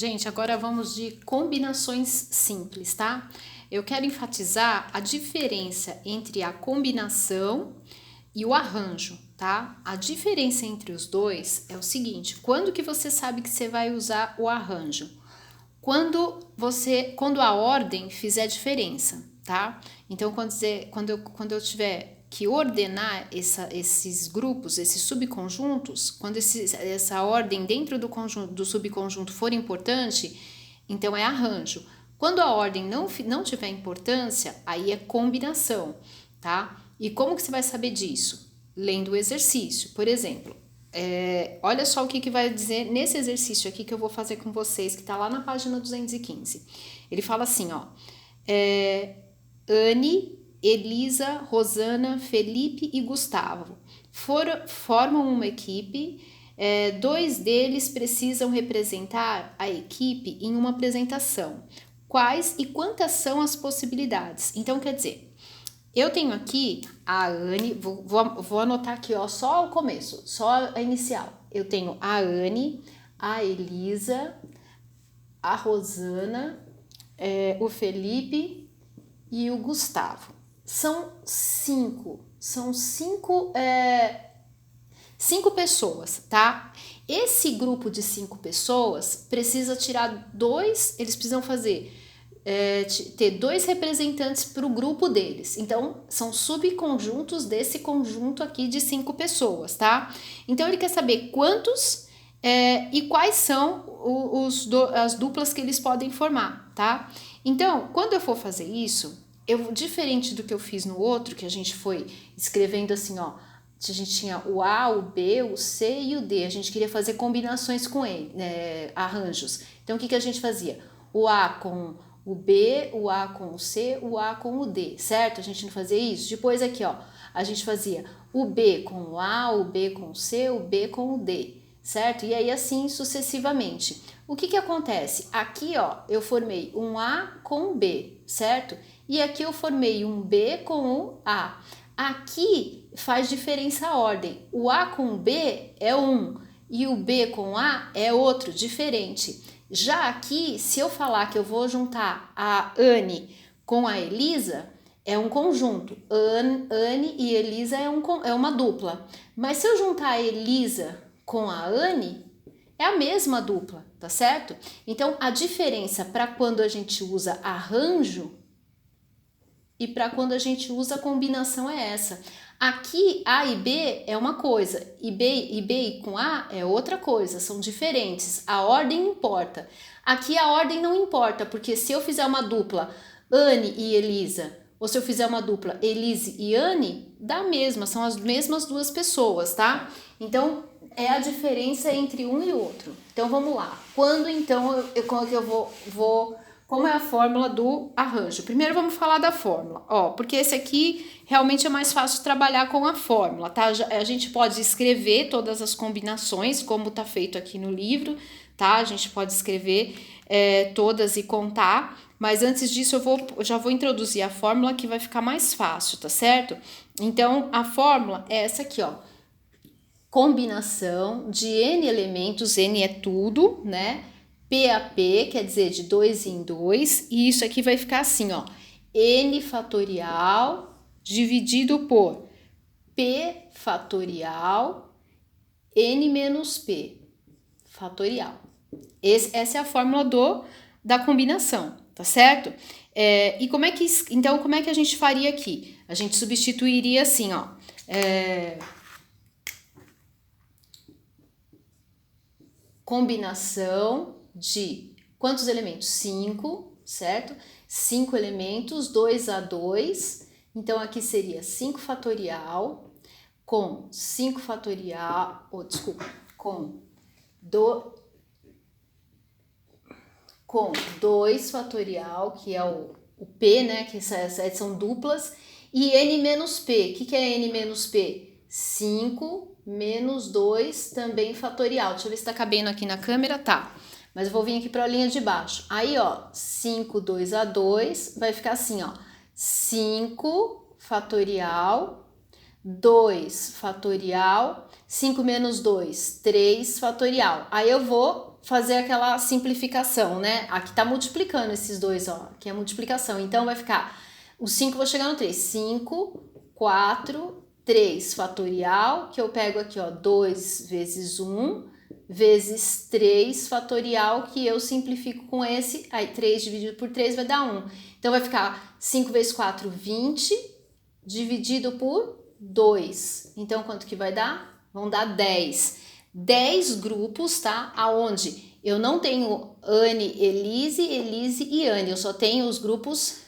Gente, agora vamos de combinações simples, tá? Eu quero enfatizar a diferença entre a combinação e o arranjo, tá? A diferença entre os dois é o seguinte: quando que você sabe que você vai usar o arranjo? Quando a ordem fizer diferença, tá? Então, quando eu tiver que ordenar esses grupos, esses subconjuntos, quando essa ordem dentro do subconjunto for importante, então é arranjo. Quando a ordem não tiver importância, aí é combinação, tá? E como que você vai saber disso? Lendo o exercício. Por exemplo, olha só o que vai dizer nesse exercício aqui que eu vou fazer com vocês, que está lá na página 215. Ele fala assim, ó. Anne, Elisa, Rosana, Felipe e Gustavo formam uma equipe. Dois deles precisam representar a equipe em uma apresentação. Quais e quantas são as possibilidades? Então, quer dizer, eu tenho aqui a Anne, vou anotar aqui, ó, só o começo, só a inicial. Eu tenho a Anne, a Elisa, a Rosana, o Felipe e o Gustavo. São cinco pessoas, tá? Esse grupo de 5 pessoas precisa tirar eles precisam ter 2 representantes para o grupo deles. Então, são subconjuntos desse conjunto aqui de 5 pessoas, tá? Então, ele quer saber quantos e quais são as duplas que eles podem formar, tá? Então, quando eu for fazer isso, diferente do que eu fiz no outro, que a gente foi escrevendo assim, ó, a gente tinha o A, o B, o C e o D. A gente queria fazer combinações com ele, arranjos. Então, o que a gente fazia? O A com o B, o A com o C, o A com o D, certo? A gente não fazia isso? Depois aqui, ó, a gente fazia o B com o A, o B com o C, o B com o D, certo? E aí assim sucessivamente. O que acontece? Aqui, ó, eu formei um A com um B, certo? E aqui eu formei um B com um A. Aqui faz diferença a ordem. O A com o B é um e o B com A é outro, diferente. Já aqui, se eu falar que eu vou juntar a Anne com a Elisa, é um conjunto. Anne e Elisa é uma dupla. Mas se eu juntar a Elisa com a Anne, é a mesma dupla, tá certo? Então, a diferença para quando a gente usa arranjo e para quando a gente usa combinação é essa. Aqui, A e B é uma coisa, e B com A é outra coisa, são diferentes. A ordem importa. Aqui a ordem não importa, porque se eu fizer uma dupla Anne e Elisa, ou se eu fizer uma dupla Elise e Anne, dá a mesma, são as mesmas duas pessoas, tá? Então, é a diferença entre um e outro. Então, vamos lá. Quando, então, eu vou como é a fórmula do arranjo? Primeiro vamos falar da fórmula, ó, porque esse aqui realmente é mais fácil trabalhar com a fórmula, tá? A gente pode escrever todas as combinações, como tá feito aqui no livro, tá? A gente pode escrever todas e contar, mas antes disso eu já vou introduzir a fórmula que vai ficar mais fácil, tá certo? Então, a fórmula é essa aqui, ó. Combinação de N elementos, N é tudo, né? PAP, quer dizer, de 2 em 2, e isso aqui vai ficar assim, ó, N fatorial dividido por P fatorial, N menos P fatorial. Essa é a fórmula da combinação, tá certo? Então, como é que a gente faria aqui? A gente substituiria assim, ó, combinação de quantos elementos? 5, certo? 5 elementos, 2 a 2. Então, aqui seria 5 fatorial com 5 fatorial, com 2 fatorial, que é o P, né? Que são duplas, e N menos P. O que é N menos P? 5 menos 2, também fatorial. Deixa eu ver se tá cabendo aqui na câmera, tá. Mas eu vou vir aqui para a linha de baixo. Aí, ó, 5, 2 a 2, vai ficar assim, ó. 5 fatorial, 2 fatorial, 5 menos 2, 3 fatorial. Aí eu vou fazer aquela simplificação, né? Aqui tá multiplicando esses dois, ó. Aqui é multiplicação. Então, vai ficar... O 5 vou chegar no 3. 5, 4, 3 fatorial, que eu pego aqui, ó, 2 vezes 1, vezes 3 fatorial, que eu simplifico com esse. Aí, 3 dividido por 3 vai dar 1. Então, vai ficar 5 vezes 4, 20, dividido por 2. Então, quanto que vai dar? Vão dar 10. 10 grupos, tá? Aonde eu não tenho Anne, Elise, Elise e Anne. Eu só tenho os grupos,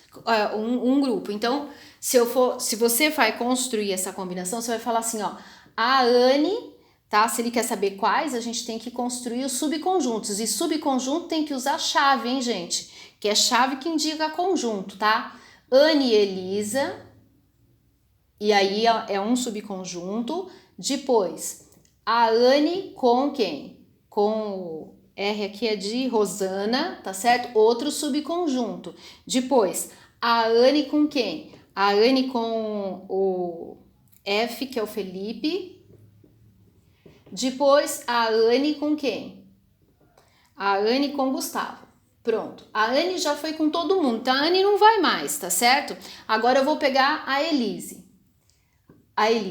um grupo. Então, se você vai construir essa combinação, você vai falar assim, ó, a Anne, tá? Se ele quer saber quais, a gente tem que construir os subconjuntos. E subconjunto tem que usar chave, hein, gente? Que é chave que indica conjunto, tá? Anne e Elisa, e aí é um subconjunto. Depois, a Anne com quem? Com o R aqui é de Rosana, tá certo? Outro subconjunto. Depois, a Anne com quem? A Anne com o F, que é o Felipe. Depois, a Anne com quem? A Anne com Gustavo. Pronto. A Anne já foi com todo mundo, então a Anne não vai mais, tá certo? Agora eu vou pegar a Elise. A Elise.